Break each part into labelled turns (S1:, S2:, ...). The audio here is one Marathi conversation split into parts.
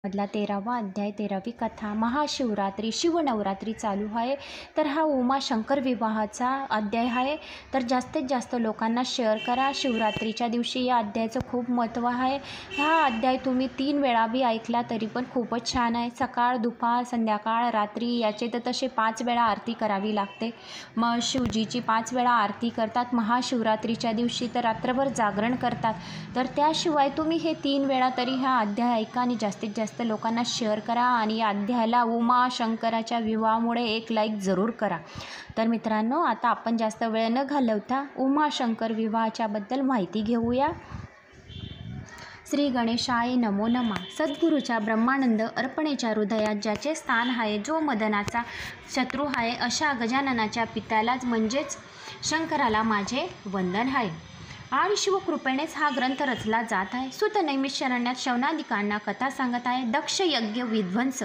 S1: मधला 13वा अध्याय 13वी कथा महाशिवरात्री शिवनवरात्री चालू आहे। तर हा उमा शंकर विवाहाचा अध्याय आहे। तर जास्तीत जास्त लोकांना शेअर करा। शिवरात्रीच्या दिवशी या अध्यायाचं खूप महत्त्व आहे। हा अध्याय तुम्ही 3 वेळा बी ऐकला तरी पण खूपच छान आहे। सकाळ दुपार संध्याकाळ रात्री याचे तर तसे 5 वेळा आरती करावी लागते। मग शिवजीची 5 वेळा आरती करतात। महाशिवरात्रीच्या दिवशी तर रात्रभर जागरण करतात। तर त्याशिवाय तुम्ही हे 3 वेळा तरी हा अध्याय ऐका आणि जास्तीत जास्त लोकांना शेअर करा आणि या अध्यायाला उमा शंकराच्या विवाहामुळे एक लाईक जरूर करा। तर मित्रांनो, आता आपण जास्त वेळ न घालवता उमा शंकर विवाहाच्या बद्दल माहिती घेऊया। श्री गणेशाय नमो नमः। सद्गुरूच्या ब्रह्मानंद अर्पणेच्या हृदयात ज्याचे स्थान आहे, जो मदनाचा शत्रू आहे, अशा गजाननाच्या पित्यालाच म्हणजेच शंकराला माझे वंदन आहे। आणि शिवकृपेनेच हा ग्रंथ रचला जात आहे। सुत नैमिषारण्यात शौनादिकांना कथा सांगत आहे। दक्ष यज्ञ विध्वंस।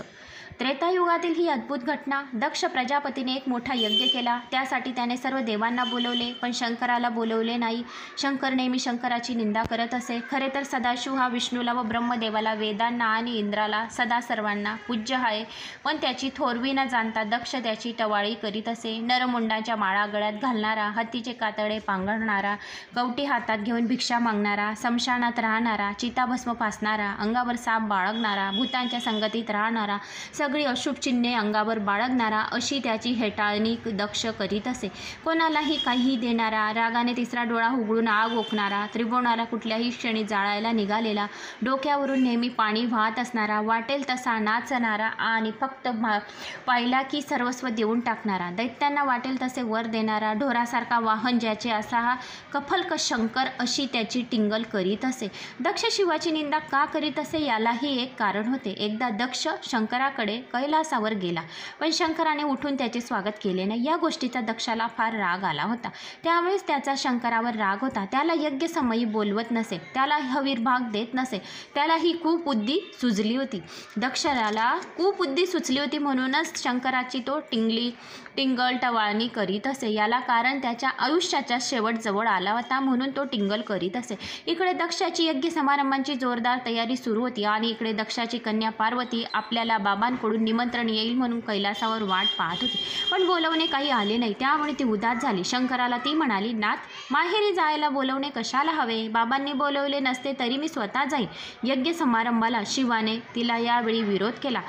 S1: त्रेतायुगातील ही अद्भुत घटना। दक्ष प्रजापतीने एक मोठा यज्ञ केला। त्यासाठी त्याने सर्व देवांना बोलवले, पण शंकराला बोलवले नाही। शंकर नेहमी शंकराची निंदा करत असे। खरे तर सदाशिव हा विष्णूला व ब्रह्मदेवाला, वेदांना आणि इंद्राला सदा सर्वांना पूज्य आहे, पण त्याची थोरवी न जाणता दक्ष त्याची टवाळी करीत असे। नरमुंडाच्या माळा गळ्यात घालणारा, हत्तीचे कातडे पांघरणारा, कवटी हातात घेऊन भिक्षा मागणारा, स्मशानात राहणारा, चिताभस्म फासणारा, अंगावर साप बाळगणारा, भूतांच्या संगतीत राहणारा, सगळी अशुभ चिन्हे अंगावर बाळगणारा, अशी त्याची हेटाळणी दक्ष करीत असे। कोणालाही काही देणारा, रागाने तिसरा डोळा उघडून आग ओकणारा, त्रिभुवनाला कुठल्याही क्षणी जाळायला निघालेला, डोक्यावरून नेहमी पाणी वाहत असणारा, वाटेल तसा नाचणारा आणि फक्त पाहिला की सर्वस्व देऊन टाकणारा, दैत्यांना वाटेल तसे वर देणारा, ढोरासारखा वाहन ज्याचे असा हा कफल्क शंकर, अशी त्याची टिंगल करीत असे। दक्ष शिवाची निंदा का करीत असे, यालाही एक कारण होते। एकदा दक्ष शंकराकडे कैलासावर गेला, पण शंकराने उठून त्याचे स्वागत केले नाही। या गोष्टीचा दक्षाला फार राग आला होता। त्यामुळेच त्याचा शंकरावर राग होता। त्याला यज्ञ समयी बोलवत नसे, त्याला हविर्भाग देत नसे। त्याला ही कुबुद्धी सुचली होती। दक्षाला कुबुद्धी सुचली होती, म्हणूनच शंकराची तो टिंगल टवाळणी करीत असे। याला कारण त्याच्या आयुष्याचा शेवट जवळ आला होता, म्हणून तो टिंगल करीत असे। इकडे दक्षाची यज्ञ समारंभांची जोरदार तयारी सुरू होती आणि इकडे दक्षाची कन्या पार्वती आपल्याला बाबांकडून निमंत्रण येईल म्हणून कैलासावर वाट पाहत होती, पण बोलवणे काही आले नाही। त्यामुळे ती उदास झाली। शंकराला ती म्हणाली, नाथ, माहेरी जायला बोलवणे कशाला हवे? बाबांनी बोलवले नसते तरी मी स्वतः जाईन यज्ञ समारंभाला। शिवाने तिला यावेळी विरोध केला।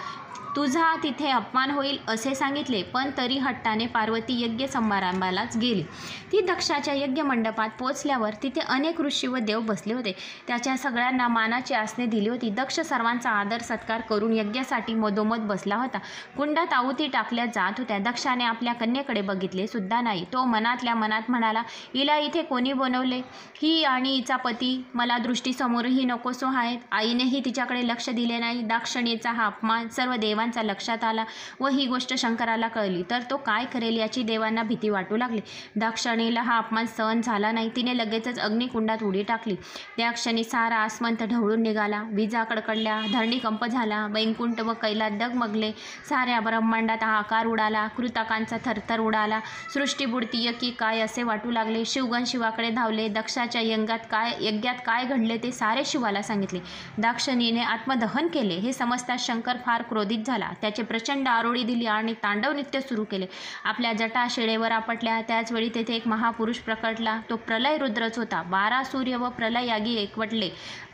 S1: तुझा तिथे अपमान होईल असे सांगितले, पण तरी हट्टाने पार्वती यज्ञ समारंभालाच गेली। ती दक्षाच्या यज्ञ मंडपात पोचल्यावर तिथे अनेक ऋषी व देव बसले होते। त्याच्या सगळ्यांना मानाची आसने दिली होती। दक्ष सर्वांचा आदर सत्कार करून यज्ञासाठी मधोमध बसला होता। कुंडात आहुती टाकल्या जात होत्या। दक्षाने आपल्या कन्येकडे बघितले सुद्धा नाही। तो मनातल्या मनात म्हणाला, हिला इथे कोणी बनवले? ही आणि हिचा पती मला दृष्टीसमोरही नकोसो आहेत। आईनेही तिच्याकडे लक्ष दिले नाही। दाक्षिणीचा हा अपमान सर्व देवांचा लक्षात आला व ही गोष्ट शंकराला कळली तर तो काय करेल याची देवांना भीती वाटू लागली। दाक्षिणीला हा अपमान सहन झाला नाही। तिने लगेचच अग्निकुंडात उडी टाकली। त्या क्षणी सारा आसमंत ढवळून निघाला। विजा कडकडल्या, धरणीकंप झाला, वैकुंठ व कैलास डगमगले, साऱ्या ब्रह्मांडात हाहाकार उडाला, कृतकांचा थरथर उडाला, सृष्टी बुडतीय की काय असे वाटू लागले। शिवगण शिवाकडे धावले। दक्षाच्या यज्ञात काय घडले ते सारे शिवाला सांगितले। दाक्षिणीने आत्मदहन केले हे समजताच शंकर फार क्रोधित झाला। त्याचे प्रचंड आरोळी दिली आणि तांडव नृत्य सुरू केले। आपल्या जटा शिळेवर आपटल्या। त्याचवेळी तेथे एक महापुरुष प्रकटला। तो प्रलय रुद्रच होता। 12 सूर्य व प्रलय यागी एकवटले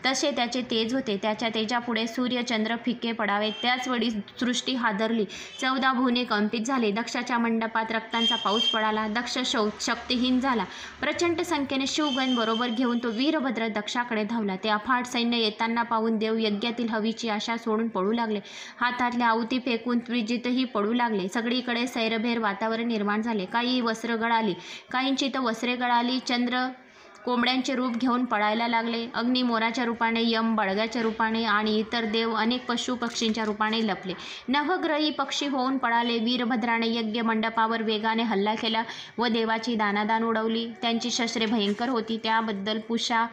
S1: तसे त्याचे तेज होते। त्याच्या तेजापुढे सूर्य चंद्र फिके पडावे। त्याचवेळी सृष्टी हादरली। 14 भुवने कंपित झाली। दक्षाच्या मंडपात रक्तांचा पाऊस पडाला। दक्ष शक्तिहीन झाला। प्रचंड संख्येने शिवगण बरोबर घेऊन तो वीरभद्र दक्षाकडे धावला। ते अफाट सैन्य येताना पाहून देव यज्ञातील हवीची आशा सोडून पळू लागले। हातातल्या आहुती फेकून त्रिजितही पडू लागले। सगळीकडे सैरभैर वातावरण निर्माण झाले। काही वस्त्र गळाली, काहींची तर वस्त्रे गळाली। चंद्र कोंबड्यांचे रूप घेऊन पळायला लागले। अग्नी मोराच्या रूपाने, यम बळग्याच्या रूपाने आणि इतर देव अनेक पशु पक्षींच्या रूपाने लपले। नवग्रही पक्षी होऊन पळाले। वीरभद्राने यज्ञ मंडपावर वेगाने हल्ला केला व देवाची दानादान उडवली। त्यांची शस्त्रे भयंकर होती, त्याबद्दल पुषा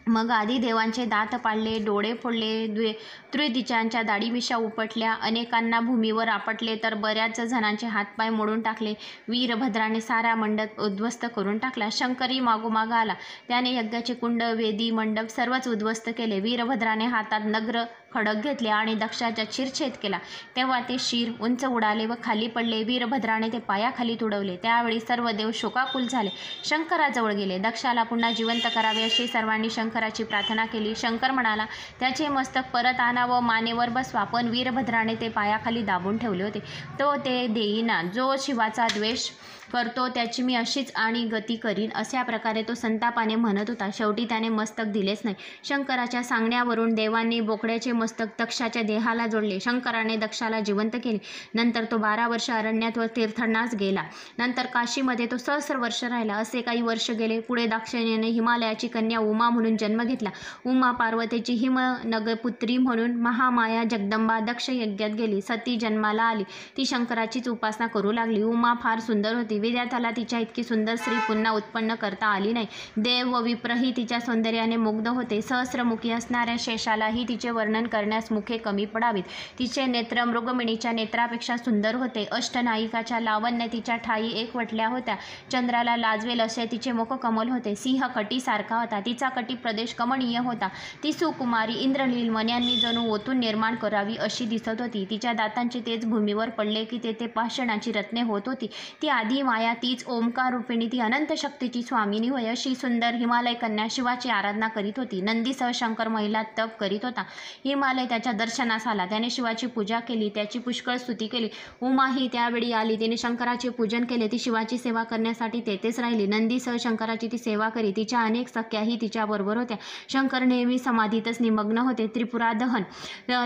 S1: मग आधी देवांचे दात पाडले, डोळे फोडले, त्रिदिशांच्या दाढीमिशा उपटल्या, अनेकांना भूमीवर आपटले तर बऱ्याच जणांचे हातपाय मोडून टाकले। वीरभद्राने सारा मंडप उद्ध्वस्त करून टाकला। शंकरही मागोमाग आला। त्याने यज्ञाचे कुंड, वेदी, मंडप सर्वच उद्ध्वस्त केले। वीरभद्राने हातात नग्र खडक घेतले आणि दक्षाचा शिरच्छेद केला, तेव्हा ते शिर उंच उडाले व खाली पडले. वीरभद्राने ते पायाखाली तुडवले. त्यावेळी सर्व देव शोकाकुल झाले, शंकराजवळ गेले. दक्षाला पुन्हा जिवंत करावे अशी सर्वांनी शंकराची प्रार्थना केली. शंकर म्हणाला, त्याचे मस्तक परत आणा व मानेवर बसवा. पण वीरभद्राने ते पायाखाली दाबून ठेवले होते. तो ते देईना. जो शिवाचा द्वेष करतो त्याची मी अशीच आणि गती करीन, अशा प्रकारे तो संतापाने म्हणत होता. शेवटी त्याने मस्तक दिलेच नाही. शंकराच्या सांगण्यावरून देवांनी बोकड्याचे मस्तक दक्षाच्या देहाला जोडले. शंकराने दक्षाला जिवंत केले. नंतर तो 12 वर्ष अरण्यात व तीर्थाटनास गेला. नंतर काशीमध्ये तो सहस्र वर्ष राहिला. असे काही वर्ष गेले. पुढे दाक्षिणात्याने हिमालयाची कन्या उमा म्हणून जन्म घेतला. उमा पार्वतीची हिमनगपुत्री म्हणून महामाया जगदंबा दक्ष यज्ञात गेली. सती जन्माला आली. ती शंकराचीच उपासना करू लागली. उमा फार सुंदर होती. विद्यार्थ्याला तिच्या इतकी सुंदर स्त्री पुन्हा उत्पन्न करता आली नाही. देव व विप्रही तिच्या सौंदर्याने मुग्ध होते. सहस्रमुखी असणाऱ्या शेषालाही तिचे वर्णन करण्यास मुखे कमी पडावीत. तिचे नेत्र मृगमणीच्या नेत्रापेक्षा सुंदर होते. अष्टनायिकाच्या लावण्य तिच्या ठाई एकवटल्या होत्या. चंद्राला लाजवेल असे तिचे मुख कमल होते. सिंह कटीसारखा होता. तिचा कटी प्रदेश कमनीय होता. ती सुकुमारी इंद्रनील मण्यांनी जणू ओतून निर्माण करावी अशी दिसत होती. तिच्या दातांचे तेज भूमीवर पडले की तेथे पाषाणाची रत्ने होत होती. ती आधी माया, तीच ओंकार रूपिणी, ती अनंत शक्तीची स्वामिनी होय. अशी सुंदर हिमालय कन्या शिवाची आराधना करीत होती. नंदीसह शंकर महिला तप करीत होता. हिमालय त्याच्या दर्शनास आला. त्याने शिवाची पूजा केली, त्याची पुष्कळ स्तुती केली. उमा ही त्यावेळी आली. तिने शंकराचे पूजन केले. ती शिवाची सेवा करण्यासाठी तेथेच राहिली. नंदीसह शंकराची ती सेवा करी. तिच्या अनेक सख्याही तिच्याबरोबर होत्या. शंकर नेहमी समाधीतच निमग्न होते. त्रिपुरादहन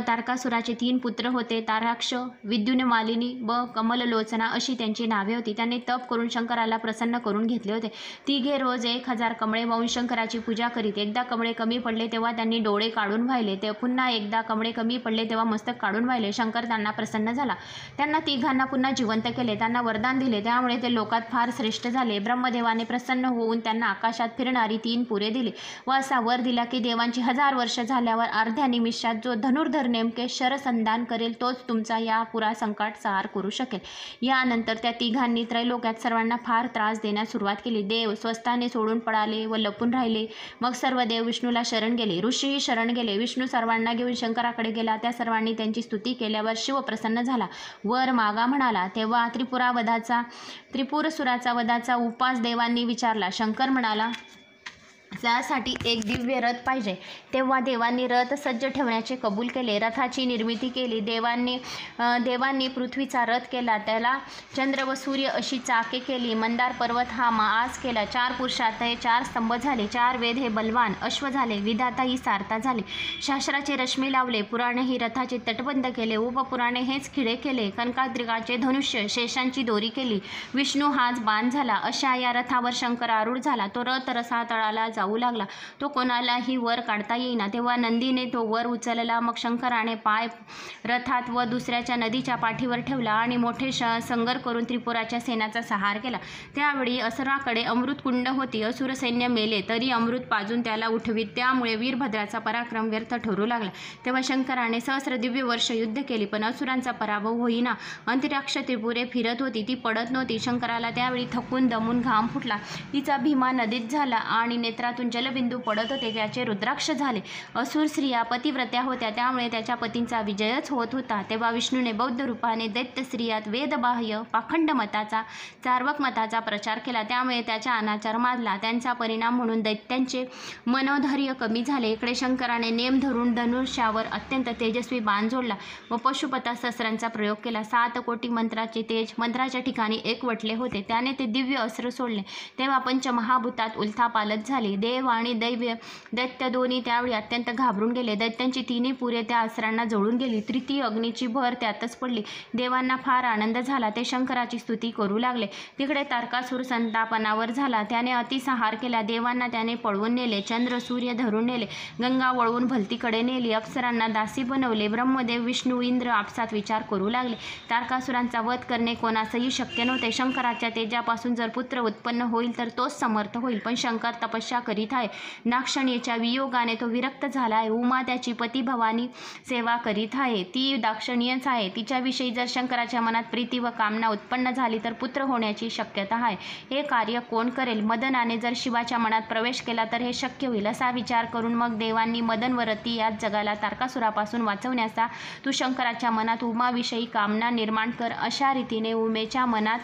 S1: तारकासुराचे 3 पुत्र होते. ताराक्ष, विद्युन्मालिनी व कमललोचना अशी त्यांची नावे होती. त्याने तप करून शंकराला प्रसन्न करून घेतले होते. तिघे रोज 1000 कमळे वाहून शंकराची पूजा करीत. एकदा कमळे कमी पडले तेव्हा त्यांनी डोळे काढून वाहिले. ते पुन्हा एकदा कमळे कमी पडले तेव्हा मस्तक काढून वाहिले. शंकर त्यांना प्रसन्न झाला. त्यांना तिघांना पुन्हा जिवंत केले. त्यांना वरदान दिले. त्यामुळे ते लोकात फार श्रेष्ठ झाले. ब्रह्मदेवाने प्रसन्न होऊन त्यांना आकाशात फिरणारी 3 पुरे दिली व असा वर दिला की देवांची 1000 वर्ष झाल्यावर अर्ध्या निमिषात जो धनुर्धर नेमके शरसंधान करेल तोच तुमचा या पुरा संकट सहार करू शकेल. यानंतर त्या तिघांनी त्रैलोक्यात सर्वांना फार त्रास देण्यास सुरुवात केली. देव स्वस्थाने सोडून पळाले व लपून राहिले. मग सर्व देव विष्णूला शरण गेले. ऋषीही शरण गेले. विष्णू सर्वांना घेऊन शंकराकडे गेला. त्या सर्वांनी त्यांची स्तुती केल्यावर शिव प्रसन्न झाला. वर मागा म्हणाला. तेव्हा त्रिपुरसुराचा वधाचा उपास देवांनी विचारला. शंकर म्हणाला, त्यासाठी एक दिव्य रथ पाहिजे. तेव्हा देवांनी रथ सज्ज ठेवण्याचे कबूल केले. रथाची निर्मिती केली. देवांनी पृथ्वीचा रथ केला. त्याला चंद्र व सूर्य अशी चाके केली. मंदार पर्वत हा माज केला. 4 पुरुषार्थ हे 4 स्तंभ झाले. 4 वेद हे बलवान अश्व झाले. विधाता ही सारता झाले. शास्त्राचे रश्मी लावले. पुराणे ही रथाचे तटबंध केले. उपपुराणे हेच खिळे केले. कनकाद्रिकाचे धनुष्य, शेषांची दोरी केली. विष्णू हाच बाण झाला. अशा या रथावर शंकर आरूढ झाला. तो रथ रसातळाला जाऊ लागला. तो कोणालाही वर काढता येईना. तेव्हा नंदीने तो वर उचलला. मग शंकराने पाय रथात व दुसऱ्याच्या नदीच्या पाठीवर ठेवला आणि मोठे संगर करून त्रिपुराच्या सेनाचा संहार केला. त्यावेळी असुराकडे अमृत कुंड होती. असुर सैन्य मेले तरी अमृत पाजून त्याला उठवीत. त्यामुळे वीरभद्राचा पराक्रम व्यर्थ ठरू लागला. तेव्हा शंकराने सहस्र दिव्य वर्ष युद्ध केली, पण असुरांचा पराभव होईना. अंतरिक्ष त्रिपुरे फिरत होती, ती पडत नव्हती. शंकराला त्यावेळी थकून दमून घाम फुटला. तिचा भीमा नदीत झाला आणि नेत्रातून जलबिंदू पडत होते. त्याचे रुद्राक्ष झाले. असुर स्त्रिया पतिव्रत्या होत्या, त्यामुळे त्याच्या पतींचा विजयच होत होता. तेव्हा विष्णूने बौद्ध रूपाने दैत्य स्त्रियात वेदबाह्य पाखंड मताचा, चार्वक मताचा प्रचार केला. त्यामुळे त्याचा अनाचार माजला. त्यांचा परिणाम म्हणून दैत्यांचे मनोधैर्य कमी झाले. इकडे शंकराने नेम धरून धनुष्यावर अत्यंत तेजस्वी बाण जोडला व पशुपता शस्त्रांचा प्रयोग केला. 7 कोटी मंत्राचे तेज मंत्राच्या ठिकाणी एकवटले होते. त्याने ते दिव्य अस्त्र सोडले. तेव्हा पंचमहाभूतात उलथापालथ झाली. देव आणि दैत्य दोन्ही त्यावेळी अत्यंत घाबरून गेले. दैत्यांची 3 पुरे त्या अस्त्रांना जळून गेली. तृतीय अग्नीची भर त्यातच पडली. देवांना फार आनंद झाला. ते शंकराची स्तुती करू लागले. तिकडे तारकासूर संतापनावर झाला. त्याने अतिसंहार केला. देवांना त्याने पळवून नेले. चंद्र सूर्य धरून नेले. गंगा वळवून भलतीकडे नेली. अप्सरांना दासी बनवले. ब्रह्मदेव विष्णू इंद्र आपसात विचार करू लागले. तारकासुरांचा वध करणे कोणासही शक्य नव्हते. शंकराच्या तेजापासून जर पुत्र उत्पन्न होईल तर तोच समर्थ होईल, पण शंकर तपस्या करीत आहे. दाक्षिणीच्या वियोगाने तो विरक्त झाला आहे. उमा त्याची पती भवानी सेवा करीत आहे. ती दाक्षिणीच आहे. तिच्याविषयी जर शंकराच्या मनात प्रीती व कामना उत्पन्न झाली तर पुत्र होण्याची शक्यता आहे. हे कार्य कोण करेल? मदनाने जर शिवाच्या मनात प्रवेश केला तर हे शक्य होईल असा विचार करून मग देवांनी मदन व रती याच जगाला तारकासुरापासून वाचवण्याचा तू शंकराच्या मनात उमाविषयी कामना निर्माण कर. अशा रीतीने उमेच्या मनात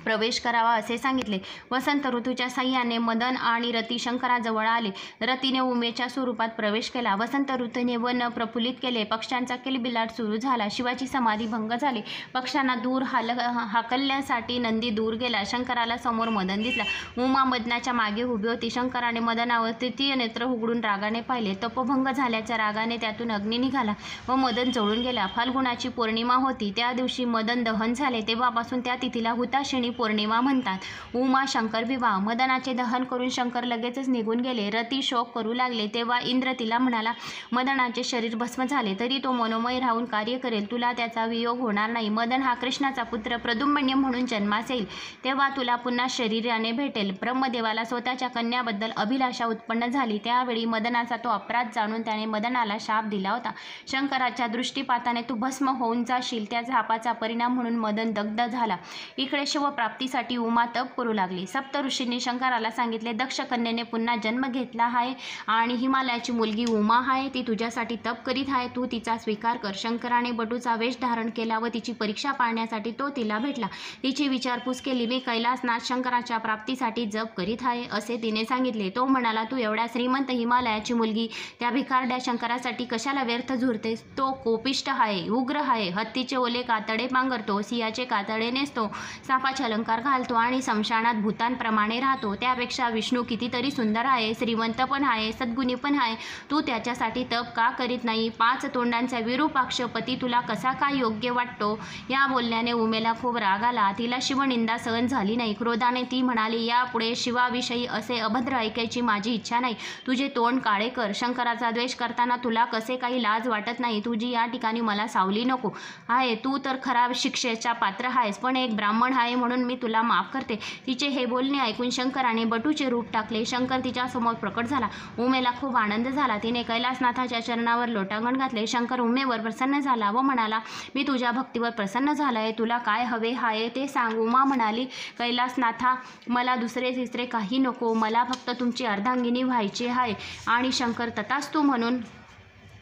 S1: प्रवेश करावा असे सांगितले. वसंत ऋतूच्या साह्याने मदन आणि रती शंकराजवळ आले. रतीने उमेच्या स्वरूपात प्रवेश केला. वसंत ऋतूने वन प्रफुल्लित केले. पक्ष्यांचा किलबिलाट सुरू झाला. शिवाची समाधी भंग झाली. पक्ष्यांना दूर हाकलण्यासाठी नंदी दूर गेला. शंकराला समोर मदन दिसला. उमा मदनाच्या मागे उभी होती. शंकराने मदनावर तृतीय नेत्र उघडून रागाने पाहिले. तपोभंग झाल्याच्या रागाने त्यातून अग्नी निघाला व मदन जळून गेला. फाल्गुनाची पौर्णिमा होती. त्या दिवशी मदन दहन झाले. तेव्हापासून त्या तिथीला हुताशिनी पौर्णिमा म्हणतात. उमा शंकर विवाह. मदनाचे दहन करून शंकर लगेचच निघून गेले. रती शोक करू लागले. तेव्हा इंद्र तिला म्हणाला, मदनाचे शरीर भस्म झाले तरी तो मनोमय राहून कार्य करेल. तुला त्याचा वियोग होणार नाही. मदन हा कृष्णाचा पुत्र प्रद्युम्न म्हणून जन्मास येईल. तेव्हा तुला पुन्हा शरीराने भेटेल. ब्रह्मदेवाला स्वतःच्या कन्याबद्दल अभिलाषा उत्पन्न झाली. त्यावेळी मदनाचा तो अपराध जाणून त्याने मदनाला शाप दिला होता. शंकराच्या दृष्टीपाताने तू भस्म होऊन जाशील. त्या शापाचा परिणाम म्हणून मदन दग्ध झाला. इकडे प्राप्तीसाठी उमा तप करू लागली. सप्त ऋषींनी शंकराला सांगितले, दक्ष कन्येने पुन्हा जन्म घेतला आहे आणि हिमालयाची मुलगी उमा आहे. ती तुझ्यासाठी तप करीत आहे. तू तिचा स्वीकार कर. शंकराने बटूचा वेश धारण केला व तिची परीक्षा पाळण्यासाठी तो तिला भेटला. तिची विचारपूस केली. मी कैलासनाथ शंकराच्या प्राप्तीसाठी जप करीत आहे असे तिने सांगितले. तो म्हणाला, तू एवढ्या श्रीमंत हिमालयाची मुलगी त्या भिकारड्या शंकरासाठी कशाला व्यर्थ झुरतेस? तो कोपिष्ट आहे, उग्र आहे. हत्तीचे ओले कातडे पांघरतो, सिंहाचे कातडे नेसतो, सापाचे अलंकार घालतो आणि शमशानात भूतांप्रमाणे राहतो. त्यापेक्षा विष्णू कितीतरी सुंदर आहे, श्रीमंत पण आहे, सद्गुणी पण आहे. तू त्याच्यासाठी तप का करीत नाही? 5 तोंडांचा विरूपाक्ष पती तुला कसा काय योग्य वाटतो? या बोलण्याने उमेला खूप राग आला. तिला शिवनिंदा सहन झाली नाही. क्रोधाने ती म्हणाली, यापुढे शिवाविषयी असे अभद्र ऐकायची माझी इच्छा नाही. तुझे तोंड काळे कर. शंकराचा द्वेष करताना तुला कसे काही लाज वाटत नाही? तुझी या ठिकाणी मला सावली नको आहे. तू तर खरा शिक्षेचा पात्र आहेस, पण एक ब्राह्मण आहे म्हणून मी तुला माफ करते. तिचे हे बोलणे ऐकून शंकराने बटूचे रूप टाकले. शंकर तिच्या समोर प्रकट झाला. उमेला खूप आनंद झाला. तिने कैलासनाथाच्या चरणावर लोटांगण घातले. शंकर उमेवर प्रसन्न झाला व म्हणाला, मी तुझ्या भक्तीवर प्रसन्न झालाय. तुला काय हवे आहे ते सांग. उमा म्हणाली, कैलासनाथा, मला दुसरे तिसरे काही नको. मला फक्त तुमची अर्धांगिनी व्हायची आहे. आणि शंकर तथास्तु म्हणून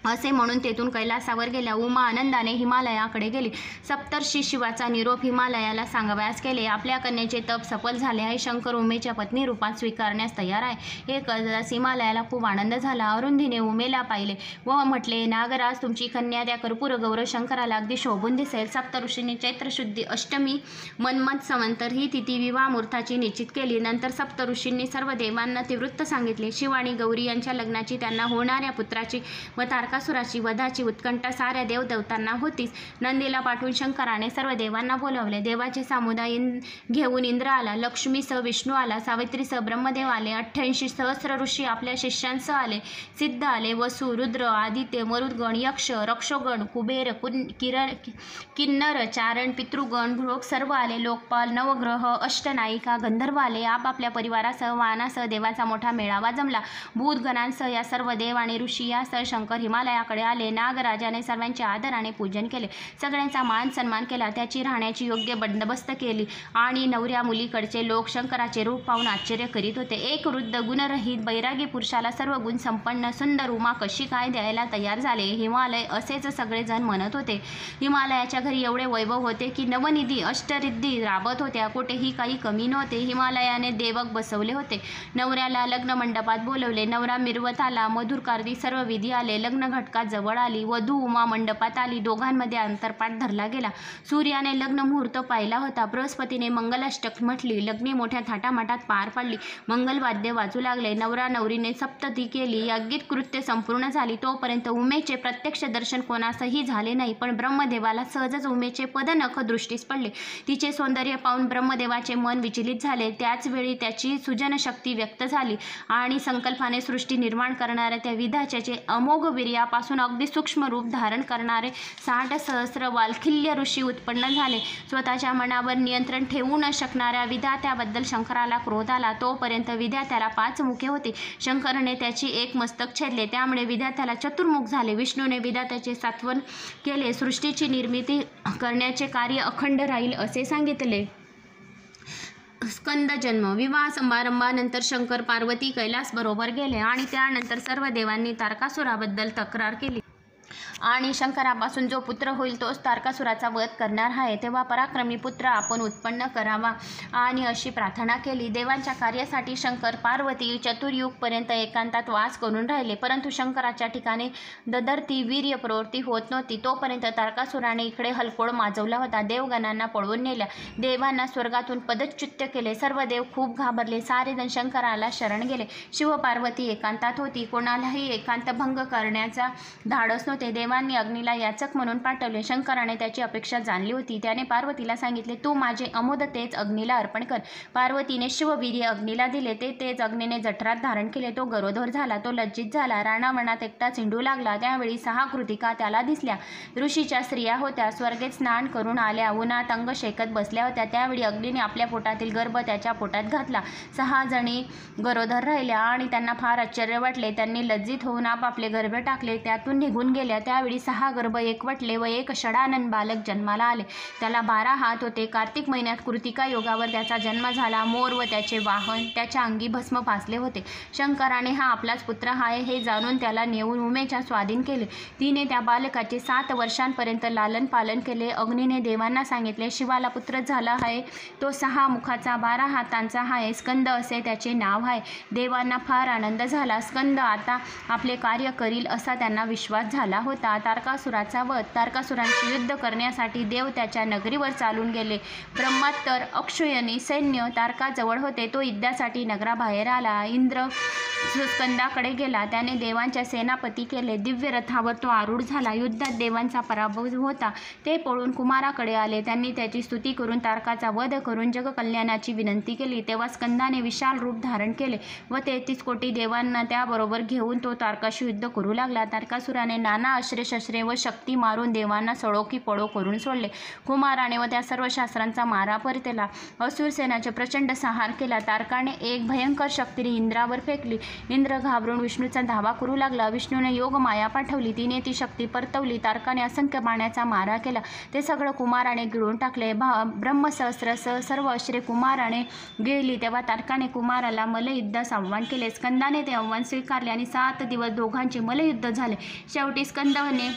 S1: असे म्हणून तेथून कैलासावर गेल्या. उमा आनंदाने हिमालयाकडे गेली. सप्तर्षी शिवाचा निरोप हिमालयाला सांगावयास केले. आपल्या कन्येचे तप सफल झाले आहे. शंकर उमेच्या पत्नी रूपात स्वीकारण्यास तयार आहे. हे कळताच हिमालयाला खूप आनंद झाला. अरुंधीने उमेला पाहिले व म्हटले, नागराज, तुमची कन्या त्या कर्पूर गौरव शंकराला अगदी शोभून दिसेल. सप्तऋषींनी चैत्रशुद्धी अष्टमी मनमत समंतर ही तिथी विवाह मुहूर्ताची निश्चित केली. नंतर सप्तऋषींनी सर्व देवांना ते वृत्त सांगितले. शिव आणि गौरी यांच्या लग्नाची, त्यांना होणाऱ्या पुत्राची व तारकासुराची वधाची उत्कंठा साऱ्या देवदेवतांना होतीच. नंदीला पाठवून शंकराने सर्व देवांना बोलावले. देवाचे समुदाय घेऊन इंद्र आला, लक्ष्मीसह विष्णू आला, सावित्रीसह ब्रह्मदेव आले, 88 सहस्र ऋषी आपल्या शिष्यांसह आले, सिद्ध आले, वसु, रुद्र, आदित्य, मरुद्गण, यक्ष, रक्षोगण, कुबेर, किन्नर, चारण, पितृगण, भोग सर्व आले. लोकपाल, नवग्रह, अष्टनायिका, गंधर्व आले. आपापल्या परिवारासह वाहनासह देवाचा मोठा मेळावा जमला. भूतगणांसह या सर्व देव आणि ऋषी यासह शंकर हिमालयाकडे आले. नागराजाने सर्वांचे आदराने पूजन केले. सगळ्यांचा मान सन्मान केला. त्याची राहण्याची योग्य बंदोबस्त केली आणि नवऱ्या मुलीकडचे लोक शंकराचे रूप पाहून आश्चर्य करीत होते. एक वृद्ध गुणरहित बैरागी पुरुषाला सर्व गुण संपन्न सुंदर उमा कशी काय द्यायला तयार झाले? हिमालय असेच सगळेजण म्हणत होते. हिमालयाच्या घरी एवढे वैभव होते की नवनिधी अष्टरिद्धी राबत होत्या. कुठेही काही कमी नव्हते. हिमालयाने देवक बसवले होते. नवऱ्याला लग्न मंडपात बोलवले. नवरा मिरवत आला. मधुरकारदी सर्व विधी आले. लग्न घटका जवळ आली. वधू उमा मंडपात आली. दोघांमध्ये अंतरपाठ धरला गेला. सूर्याने लग्न मुहूर्त पाहिला होता. बृहस्पतीने मंगलाष्टक म्हटली. लग्नी मोठ्या थाटामाटात पार पडली. मंगलवाद्य वाजू लागले. नवरा नवरीने सप्तती केली. याज्ञिक कृत्य संपूर्ण झाली. तोपर्यंत उमेचे प्रत्यक्ष दर्शन कोणासही झाले नाही. पण ब्रह्मदेवाला सहजच उमेचे पदनख दृष्टीस पडले. तिचे सौंदर्य पाहून ब्रह्मदेवाचे मन विचलित झाले. त्याच वेळी त्याची सुजन शक्ती व्यक्त झाली आणि संकल्पाने सृष्टी निर्माण करणाऱ्या त्या विधात्याचे अमोघ वीर्या यापासून अगदी सूक्ष्म रूप धारण करणारे 60 सहस्र वाल्खिल्य ऋषी उत्पन्न झाले. स्वतःच्या मनावर नियंत्रण ठेवू न शकणाऱ्या विधात्याबद्दल शंकराला क्रोध आला. तोपर्यंत विधात्याला 5 मुखे होती. शंकराने त्याची एक मस्तक छेदले, त्यामुळे विधात्याला चतुर्मुख झाले. विष्णूने विधात्याचे सात्वन केले. सृष्टीची निर्मिती करण्याचे कार्य अखंड राहील असे सांगितले. स्कंद जन्म. विवाह समारंभानंतर शंकर पार्वती कैलास बरोबर गेले आणि त्यानंतर सर्व देवांनी तारकासुराबद्दल तक्रार केली आणि शंकरापासून जो पुत्र होईल तोच तारकासुराचा वध करणार आहे. तेव्हा पराक्रमी पुत्र आपण उत्पन्न करावा आणि अशी प्रार्थना केली. देवांच्या कार्यासाठी शंकर पार्वती चतुर्युगपर्यंत एकांतात वास करून राहिले, परंतु शंकराच्या ठिकाणी ददरती वीर्य प्रवृत्ती होत नव्हती. तोपर्यंत तारकासुराने इकडे हलकोड माजवला होता. देवगणांना पळवून नेल्या. देवांना स्वर्गातून पदच्युत केले. सर्व देव खूप घाबरले. सारेजण शंकराला शरण गेले. शिवपार्वती एकांतात होती. कोणालाही एकांत भंग करण्याचा धाडस नव्हते. देवांनी अग्नीला याचक म्हणून पाठवले. शंकराने त्याची अपेक्षा जाणली होती. त्याने पार्वतीला सांगितले, तू माझे अमोद तेज अग्नीला अर्पण कर. पार्वतीने शिववीर्य अग्नीला दिले. ते तेज अग्नीने जठरात धारण केले. तो गरोदर झाला. तो लज्जित झाला. रानावनात एकटा चिंडू लागला. त्यावेळी 6 कृतिका त्याला दिसल्या. ऋषीच्या स्त्रिया होत्या. स्वर्गेत स्नान करून आल्या. उन्हात अंग शेकत बसल्या होत्या. त्यावेळी अग्नीने आपल्या पोटातील गर्भ त्याच्या पोटात घातला. 6 जणी गरोदर राहिल्या आणि त्यांना फार आश्चर्य वाटले. त्यांनी लज्जित होऊन आपापले गर्भ टाकले. त्यातून निघून गेल्या. त्यावेळी 6 गर्भ एकवटले व एक षडानन बालक जन्माला आले. त्याला 12 हात होते. कार्तिक महिन्यात कृतिका योगावर त्याचा जन्म झाला. मोर व त्याचे वाहन त्याच्या अंगी भस्म फासले होते. शंकराने हा आपलाच पुत्र आहे हे जाणून त्याला नेऊन उमेच्या स्वाधीन केले. तिने त्या बालकाचे 7 वर्षांपर्यंत लालन पालन केले. अग्नीने देवांना सांगितले, शिवाला पुत्र झाला आहे. तो 6 मुखाचा 12 हातांचा आहे. स्कंद असे त्याचे नाव आहे. देवांना फार आनंद झाला. स्कंद आता आपले कार्य करील असा त्यांना विश्वास झाला होता. तारकासुराचा वध. तारकासुरांशी युद्ध करण्यासाठी देव त्याच्या नगरीवर चालून गेले. ब्रह्मात्तर अक्षयनी सैन्य तारकाजवळ होते. तो युद्धासाठी नगराबाहेर आला. इंद्र स्कंदाकडे गेला. त्याने देवांच्या सेनापती केले. दिव्य रथावर तो आरूढ झाला. युद्धात देवांचा पराभव होता. ते पळून कुमाराकडे आले. त्यांनी त्याची स्तुती करून तारकाचा वध करून जगकल्याणाची विनंती केली. तेव्हा स्कंदाने विशाल रूप धारण केले व 33 कोटी देवांना त्याबरोबर घेऊन तो तारकाशी युद्ध करू लागला. तारकासुराने नाना अस्त्रे शस्त्रे व शक्ती मारून देवांना सळो की पळो करून सोडले. कुमाराने व त्या सर्व शास्त्रांचा मारा परतला. असुर सेनाचे प्रचंड संहार केला. तारकाने एक भयंकर शक्तीने इंद्रावर फेकली. इंद्र घाबरून विष्णूचा धावा करू लागला. विष्णूने योग माया पाठवली. तिने ती शक्ती परतवली. तारकाने असंख्य बाण्याचा मारा केला. ते सगळं कुमाराने गिळून टाकले. ब्रह्मसहस्रसह सर्व अस्त्रे कुमाराने गिळली. तेव्हा तारकाने कुमाराला मल्लयुद्धास आव्हान केले. स्कंदाने ते आव्हान स्वीकारले आणि 7 दिवस दोघांचे मल्लयुद्ध झाले. शेवटी स्कंदने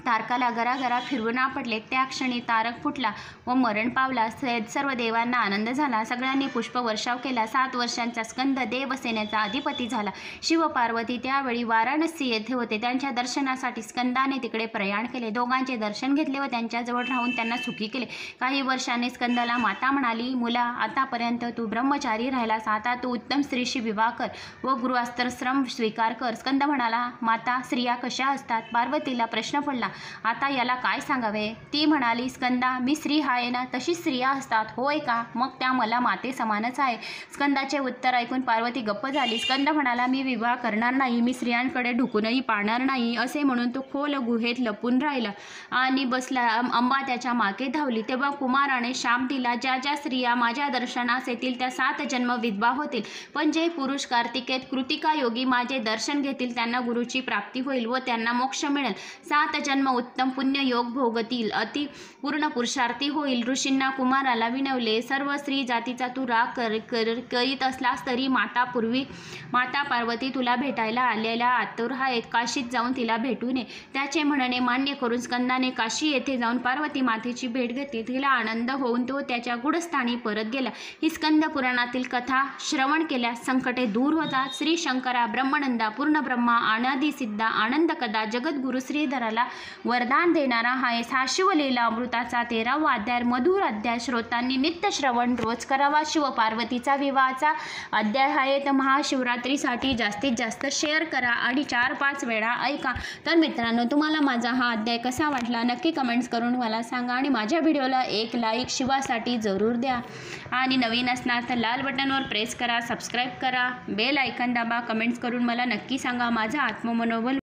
S1: तारकाला घराघरा फिरवून आपटले. त्या क्षणी तारक फुटला व मरण पावला. सर्व देवांना आनंद झाला. सगळ्यांनी पुष्पवर्षाव केला. 7 वर्षांचा स्कंद देवसेनेचा अधिपती झाला. शिव पार्वती त्यावेळी वाराणसी येथे होते. त्यांच्या दर्शनासाठी स्कंदाने तिकडे प्रयाण केले. दोघांचे दर्शन घेतले व त्यांच्याजवळ राहून त्यांना सुखी केले. काही वर्षांनी स्कंदाला माता म्हणाली, मुला, आतापर्यंत तू ब्रह्मचारी राहिलास. आता तू उत्तम स्त्रीशी विवाह कर व गृहस्थाश्रम स्वीकार कर. स्कंद म्हणाला, माता, स्त्रिया कशा असतात? पार्वतीला प्रश्न पडला. आता याला काय सांगावे? ती म्हणाली, स्कंदा, मी स्त्री आहे ना, तशी स्त्रिया असतात. होय का? मग त्या मला माते समानच आहे. स्कंदाचे उत्तर ऐकून पार्वती गप्प झाली. स्कंद म्हणाला, मी विवाह करणार नाही. मी स्त्रियांकडे ढुकूनही पाहणार नाही. असे म्हणून तो खोल गुहेत लपून राहिला आणि बसला. अंबा त्याच्या मागे धावली. तेव्हा कुमाराने शाप दिला, ज्या ज्या स्त्रिया माझ्या दर्शनास येतील त्या 7 जन्म विधवा होतील. पण जे पुरुष कार्तिकेत कृतिका योगी माझे दर्शन घेतील त्यांना गुरुची प्राप्ती होईल व त्यांना मोक्ष मिळेल. 7 जन्म उत्तम पुण्य योग भोगतील. अति पूर्ण पुरुषार्थी होईल. ऋषींना कुमाराला विनवले, सर्व स्त्री जातीचा तू राग करीत असलास तरी माता पार्वती तुला भेटायला आलेल्या आतुर आहेत. काशीत जाऊन तिला भेटू नये. त्याचे म्हणणे मान्य करून स्कंदाने काशी येथे जाऊन पार्वती मातेची भेट घेतली. तिला आनंद होऊन तो त्याच्या गुढस्थानी परत गेला. ही स्कंद पुराणातील कथा श्रवण केल्यास संकटे दूर होतात. श्री शंकरा ब्रह्मनंदा पूर्ण ब्रह्मा अनादि सिद्धा आनंद कदा जगद्गुरु श्रीधराला वरदान देणारा आहे. हा शिवलीला अमृताचा 13वा अध्याय मधुर अध्याय श्रोतांनी नित्य श्रवण रोज करावा. शिव पार्वतीचा विवाहाचा अध्याय आहे. तर महाशिवरात्रीसाठी जास्तीत जास्त शेअर करा आणि 4-5 वेळा ऐका. तर मित्रांनो, तुम्हाला माझा हा अध्याय कसा वाटला नक्की कमेंट्स करून मला सांगा आणि माझ्या व्हिडिओला एक लाईक शिवासाठी जरूर द्या. आणि नवीन असणार तर लाल बटनवर प्रेस करा, सबस्क्राईब करा, बेल आयकॉन दाबा. कमेंट्स करून मला नक्की सांगा. माझा आत्ममनोबल